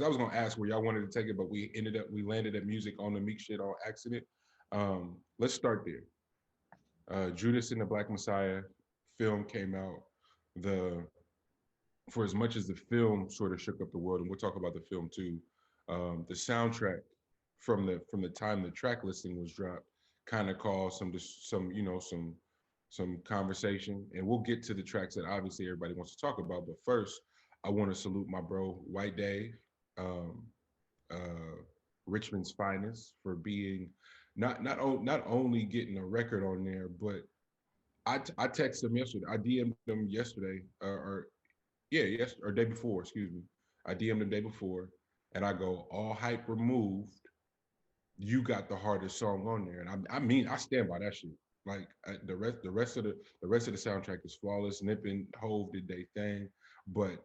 I was gonna ask where y'all wanted to take it, but we landed at music on the Meek shit on accident. Let's start there. Judas and the Black Messiah film came out. The For as much as the film sort of shook up the world, and we'll talk about the film too, the soundtrack from the time the track listing was dropped kind of caused some conversation, and we'll get to the tracks that obviously everybody wants to talk about. But first, I want to salute my bro White Dave, um, uh, Richmond's finest, for being not only getting a record on there, but I texted him yesterday. I DM'd him yesterday, or yeah, yes, or day before, excuse me. I DM'd him the day before, and I go, all hype removed. You got the hardest song on there, and I mean, I stand by that shit. Like the rest of the soundtrack is flawless. Nip and Hove did their thing, but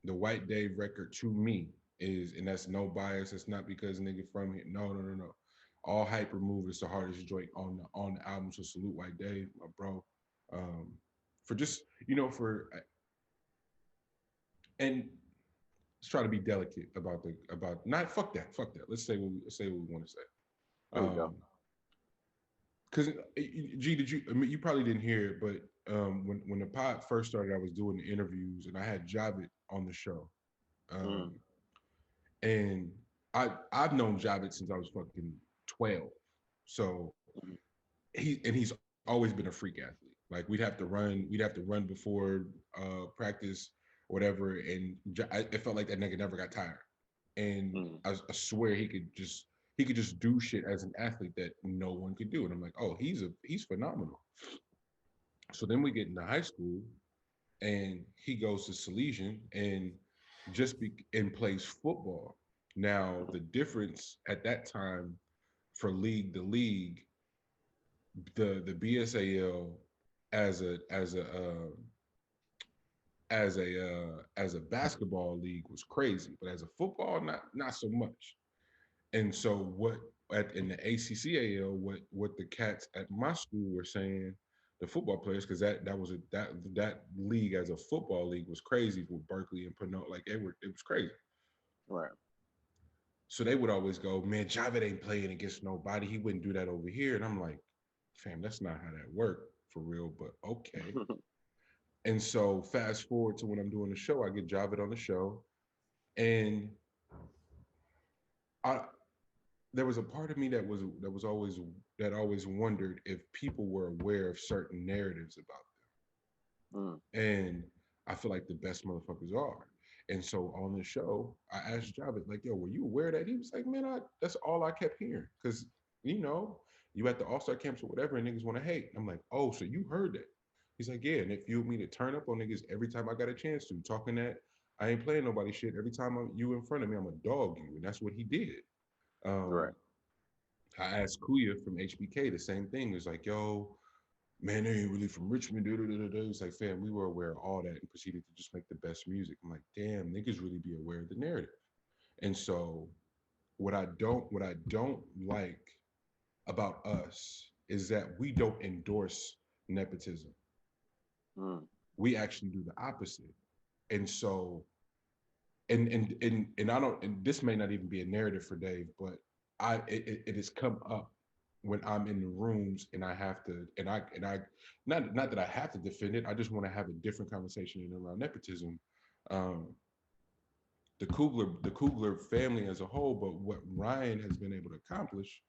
the White Dave record to me is, and that's no bias. It's not because nigga from here. No, no, no, no. All hype removed is the hardest joint on the album. So salute White Dave, my bro, um, for just for and let's try to be delicate about not fuck that. Let's say what we want to say. There we go. Because G, did you? I mean, you probably didn't hear it, but when the pod first started, I was doing the interviews and I had Javit on the show, Mm. um, and I've known Javit since I was fucking 12, so Mhm. he's always been a freak athlete. Like we'd have to run before practice, whatever, and it felt like that nigga never got tired. And Mm. I swear he could just do shit as an athlete that no one could do. And I'm like, oh, he's phenomenal. So then we get into high school, and he goes to Salesian and and plays football. Now the difference at that time for league to league, the BSAL as a basketball league was crazy, but as a football, not so much. And so in the ACCAL, what the cats at my school were saying, the football players, because that league as a football league was crazy with Berkeley and Pinot, like it was crazy. Right. So they would always go, man, Javed ain't playing against nobody. He wouldn't do that over here. And I'm like, fam, that's not how that worked for real, but okay. And so fast forward to when I'm doing the show, I get Javed on the show, and I there was a part of me that always wondered if people were aware of certain narratives about Mm. them. And I feel like the best motherfuckers are. And so on the show, I asked Javed, like, yo, were you aware of that? He was like, man, that's all I kept hearing. Cause you know, you at the All-Star camps or whatever, and niggas want to hate. I'm like, oh, so you heard that. He's like, yeah, and if you want me to turn up on niggas every time I got a chance to, talking that I ain't playing nobody shit. Every time you in front of me, I'm a dog you. And that's what he did. Right. Um, I asked Kuya from HBK the same thing. It was like, yo, man, they ain't really from Richmond. Da, da, da, da, da. It's like, fam, we were aware of all that and proceeded to just make the best music. I'm like, damn, niggas really be aware of the narrative. And so what I don't like about us is that we don't endorse nepotism. Mm. We actually do the opposite. And so and I don't, and this may not even be a narrative for Dave, but it has come up when I'm in the rooms and I have to, and I not that I have to defend it. I just want to have a different conversation around nepotism. Um, the Kugler family as a whole, but what Ryan has been able to accomplish,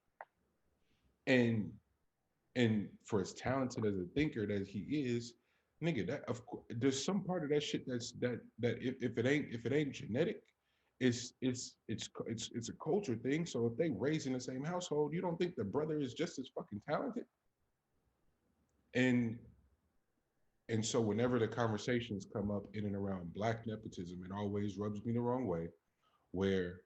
and for as talented as a thinker that he is, nigga, that of course there's some part of that shit that if it ain't genetic, it's a culture thing. So if they raised in the same household, you don't think the brother is just as fucking talented? And so whenever the conversations come up in and around black nepotism, it always rubs me the wrong way, where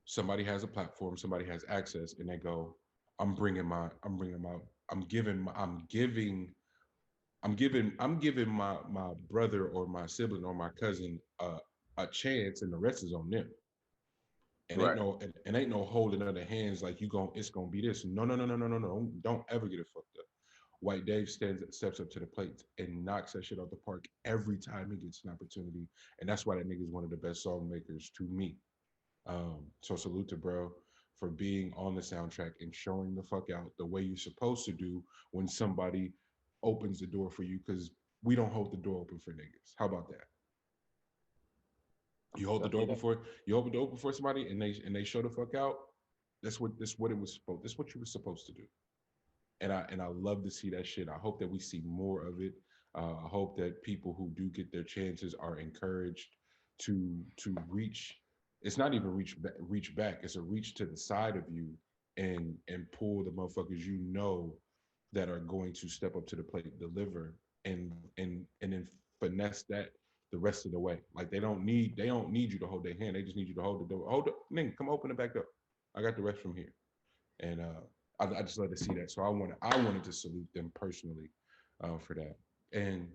somebody has a platform, somebody has access, and they go, I'm bringing my, I'm giving, my, I'm giving my brother or my sibling or my cousin a chance, and the rest is on them. And ain't Right. no and ain't no holding other hands like it's gonna be this. No, no, no, no, no, no, no. Don't ever get it fucked up. White Dave steps up to the plate and knocks that shit out the park every time he gets an opportunity, and that's why that nigga is one of the best song makers to me. So salute to bro for being on the soundtrack and showing the fuck out the way you're supposed to do when somebody opens the door for you, because we don't hold the door open for niggas. How about that? You hold the door Definitely open for you open the door open for somebody and they show the fuck out. That's what it was supposed. That's what you were supposed to do. And I love to see that shit. I hope that we see more of it. I hope that people who do get their chances are encouraged to reach. It's not even reach back. It's a reach to the side of you and pull the motherfuckers you know that are going to step up to the plate, deliver, and then finesse that the rest of the way. Like they don't need you to hold their hand. They just need you to hold the door. Hold up, nigga, come open it back up. I got the rest from here. And I just love to see that. So I wanted to salute them personally for that. And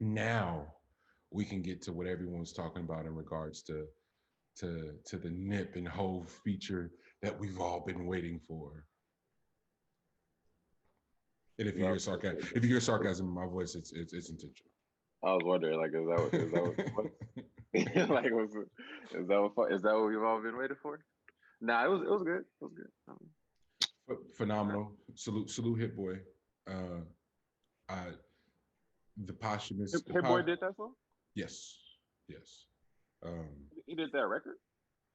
now we can get to what everyone's talking about in regards to the Nip and Hove feature that we've all been waiting for. And love. if you hear sarcasm in my voice, it's intentional. I was wondering, like, like, is that what we've all been waiting for? Nah, it was good. It was good. Phenomenal. Salute Hit Boy. I the posthumous Hit Boy did that song. Yes, yes. Um, He did that record.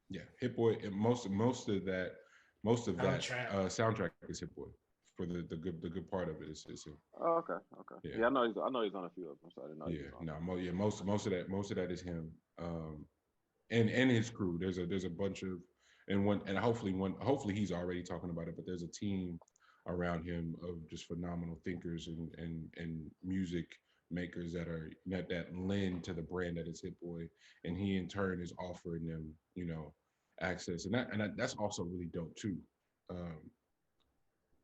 yeah, Hit Boy. And most of that soundtrack is Hit Boy. For the good part of it is him. Oh, okay. Yeah, I know he's on a few of them, so I didn't know. Yeah, no, most of that is him. And his crew. There's a bunch of and hopefully he's already talking about it, but there's a team around him of just phenomenal thinkers and music makers that lend to the brand that is Hit Boy, and he in turn is offering them, access, that's also really dope too. Um,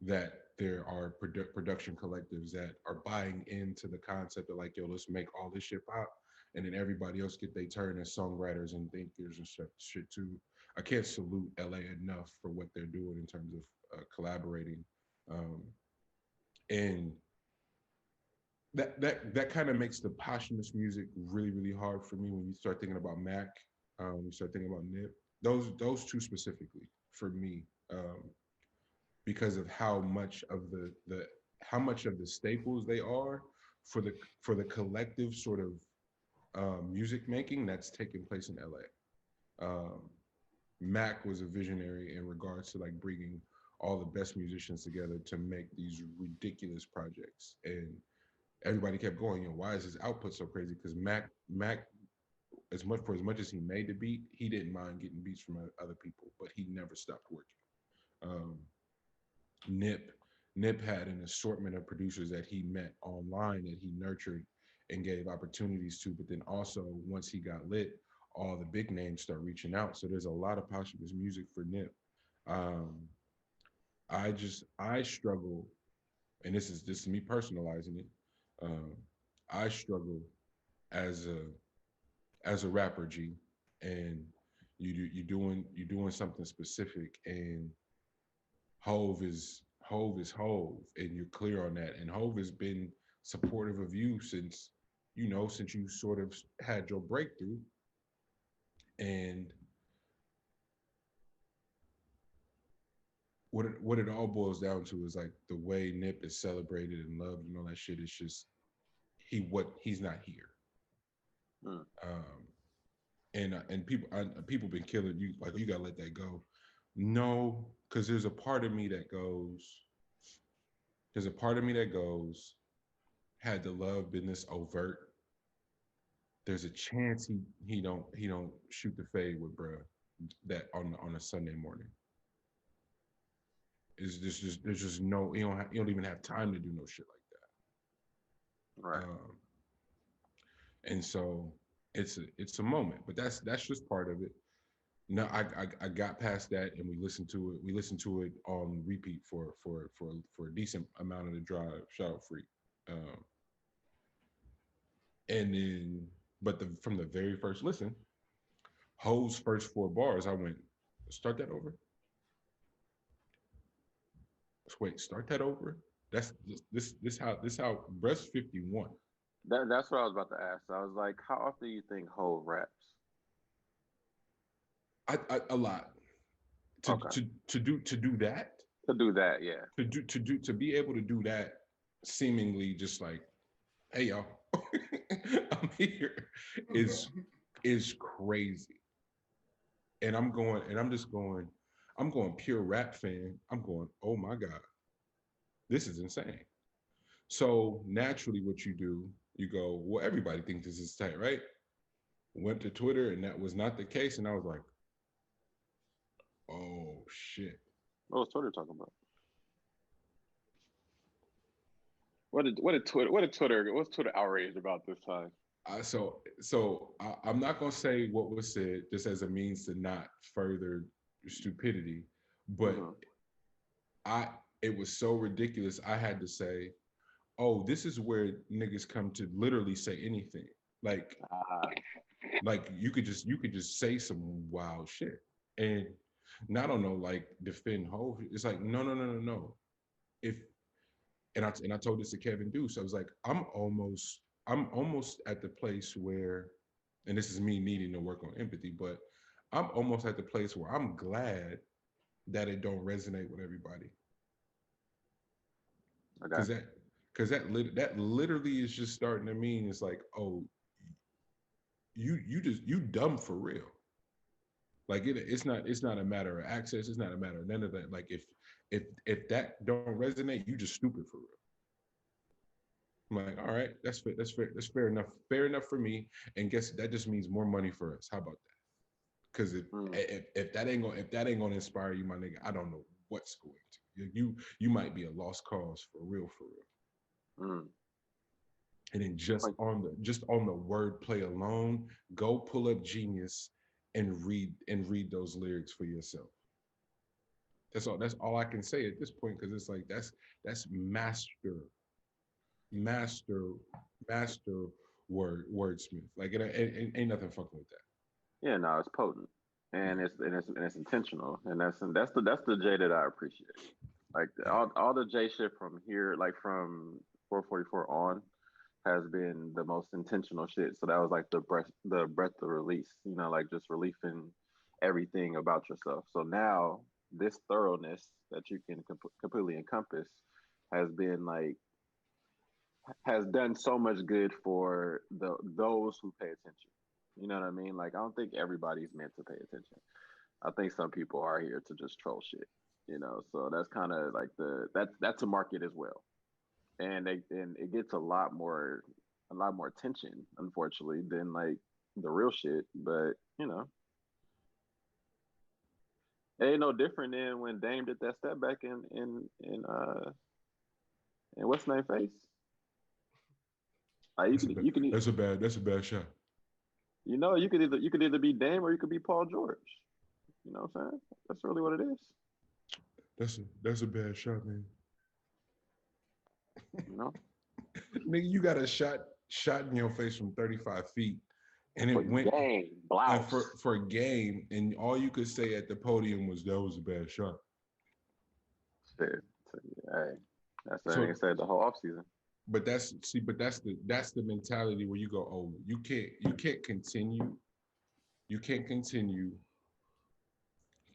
that there are production collectives that are buying into the concept of like, yo, let's make all this shit pop, and then everybody else get their turn as songwriters and thinkers and shit too. I can't salute LA enough for what they're doing in terms of collaborating, um, and that kind of makes the posthumous music really really hard for me when you start thinking about Mac, you start thinking about Nip, those two specifically for me. Because of how much of the staples they are for the collective sort of music making that's taking place in LA. Mac was a visionary in regards to like bringing all the best musicians together to make these ridiculous projects, and everybody kept going, why is his output so crazy? Because Mac as much as he made the beat, he didn't mind getting beats from other people, but he never stopped working. Um, Nip Nip had an assortment of producers that he met online that he nurtured and gave opportunities to. But then also once he got lit, all the big names start reaching out. So there's a lot of posthumous music for Nip. Um, I struggle, and this is me personalizing it. Um, I struggle as a rapper, G, and you doing something specific, and Hove is Hove, and you're clear on that. And Hove has been supportive of you since since you sort of had your breakthrough. And what it all boils down to is like the way Nip is celebrated and loved and all that shit is just he's not here. Mm. And people been killing you, like, you gotta let that go. No, because there's a part of me that goes, had the love been this overt, there's a chance he don't shoot the fade with bruh that on a Sunday morning. Is just there's just no, you don't even have time to do no shit like that. Right. And so it's a moment, but that's just part of it. No, I got past that, and we listened to it. We listened to it on repeat for a decent amount of the drive. Shout out Freak. And then, but from the very first listen, Ho's first 4 bars, I went, start that over. Wait, start that over. That's this how breast 51. That's what I was about to ask. I was like, how often do you think Hov raps? A lot to Okay. to do that To do that, yeah. to be able to do that seemingly just like, hey y'all, I'm here, is is crazy. And I'm going pure rap fan. I'm going, oh my God, this is insane. So naturally what you do, you go, well, everybody thinks this is tight, right? Went to Twitter and that was not the case. And I was like, oh shit. What was Twitter talking about? What's Twitter outraged about this time? I'm not gonna say what was said just as a means to not further stupidity, but Mm-hmm. I it was so ridiculous. I had to say, oh, this is where niggas come to literally say anything. Like Ah, like you could just say some wild shit. And not on no like defend Hov. It's like, no, no, no, no, no. If and I told this to Kevin Deuce. I was like, I'm almost at the place where, and this is me needing to work on empathy, but I'm almost at the place where I'm glad that it don't resonate with everybody. okay. Cause that literally is just starting to mean it's like, oh, you dumb for real. Like it's not a matter of access. It's not a matter of none of that. Like if that don't resonate, you just stupid for real. I'm like, all right, that's fair. That's fair. That's fair enough. Fair enough for me. And guess that just means more money for us. How about that? Because Mm, if that ain't gonna inspire you, my nigga, I don't know what's going to. You might be a lost cause for real, for real. mm. And then just on the wordplay alone, go pull up Genius and read those lyrics for yourself. That's all I can say at this point, because it's like that's master master wordsmith. Like it ain't nothing fucking with that. Yeah, no, it's potent, and it's intentional, and that's the J that I appreciate. Like Yeah. all the J shit from here, like from 444 on, has been the most intentional shit. So that was like the breath of release, like just relieving everything about yourself. So now this thoroughness that you can completely encompass has been like has done so much good for those who pay attention. You know what I mean? Like I don't think everybody's meant to pay attention. I think some people are here to just troll shit. So that's kind of like that's a market as well, and it gets a lot more attention, unfortunately, than like the real shit. But it ain't no different than when Dame did that step back in what's name face. Like you That's a can bad you can that's a bad shot. you could either be Dame or you could be Paul George. You know what I'm saying? That's really what it is. That's a bad shot, man. You know, Nigga, you got a shot in your face from 35 feet, and for it went Dame and blouse. for a game, and all you could say at the podium was that was a bad shot. Shit. So, hey, that's what I So, said the whole offseason. but that's the mentality where you go, oh, you can't continue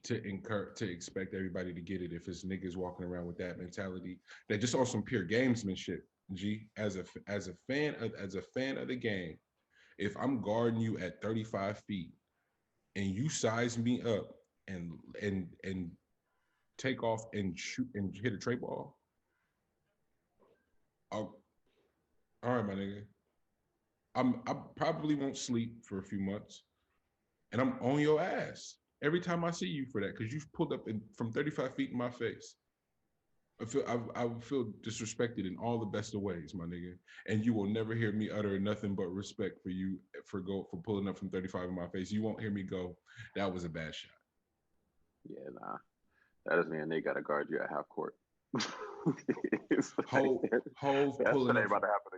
to expect everybody to get it if it's niggas walking around with that mentality. That just on some pure gamesmanship. G, as a fan of the game, if I'm guarding you at 35 feet and you size me up and take off and shoot and hit a tray ball, I'll, all right, my nigga. I probably won't sleep for a few months, and I'm on your ass every time I see you for that because you've pulled up from 35 feet in my face. I feel disrespected in all the best of ways, my nigga. And you will never hear me utter nothing but respect for you for pulling up from 35 in my face. You won't hear me go, that was a bad shot. Yeah, nah. That doesn't mean they got to guard you at half court. It's like, Hove Hove that shit pulling ain't up about from to happen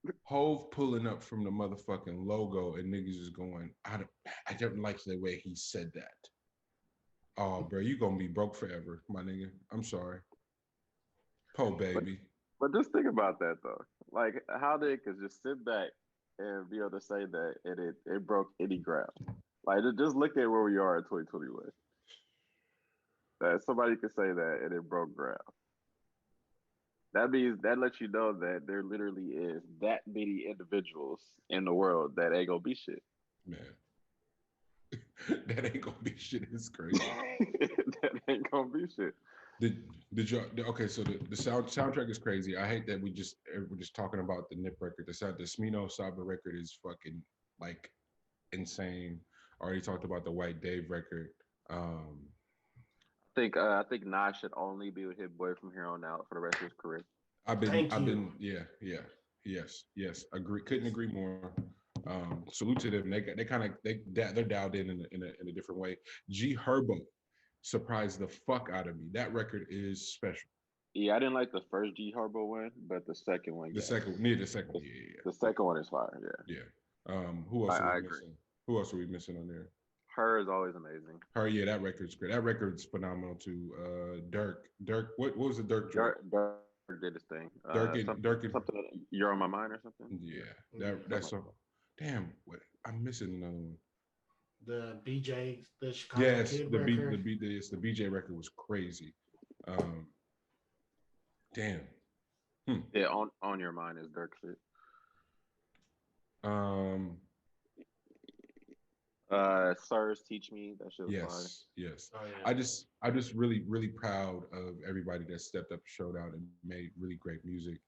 again. Hove pulling up from the motherfucking logo and niggas is going, I don't like the way he said that. Oh, bro, you gonna be broke forever, my nigga. I'm sorry. Po But baby. But just think about that though. Like how they could just sit back and be able to say that it broke any ground. Like just look at where we are in 2021. That somebody could say that and it broke ground. That means that lets you know that there literally is that many individuals in the world that ain't gonna be shit. Man, that ain't gonna be shit. It's crazy. That ain't gonna be shit. Did you okay? So the soundtrack is crazy. I hate that we're just talking about the Nip record. The Smino Saba record is fucking like insane. Already talked about the White Dave record. Um, I think Nas should only be with Hit Boy from here on out for the rest of his career. Thank I've you. been, yeah, yes. Agree, couldn't agree more. Salute to them. They kind of they're dialed in a different way. G Herbo surprised the fuck out of me. That record is special. Yeah, I didn't like the first G Herbo one, but the second one, The yes. second, near the second, The second one is fire. Yeah, yeah. Who else are we I agree. missing? Who else are we missing on there? Her is always amazing. Her, yeah, that record's great. That record's phenomenal too. Dirk, what was the Dirk joint? Dirk did his thing. Dirk and Something you're on my mind or something. yeah, that's so. Damn, what I'm missing another one. The BJ, the Chicago Yes, Kid the record. the BJ record was crazy. Damn. Yeah, on your mind is Dirk shit. Um. Sirs Teach Me, that shit was fire. Yes. Oh yeah. I just really proud of everybody that stepped up, showed out, and made really great music.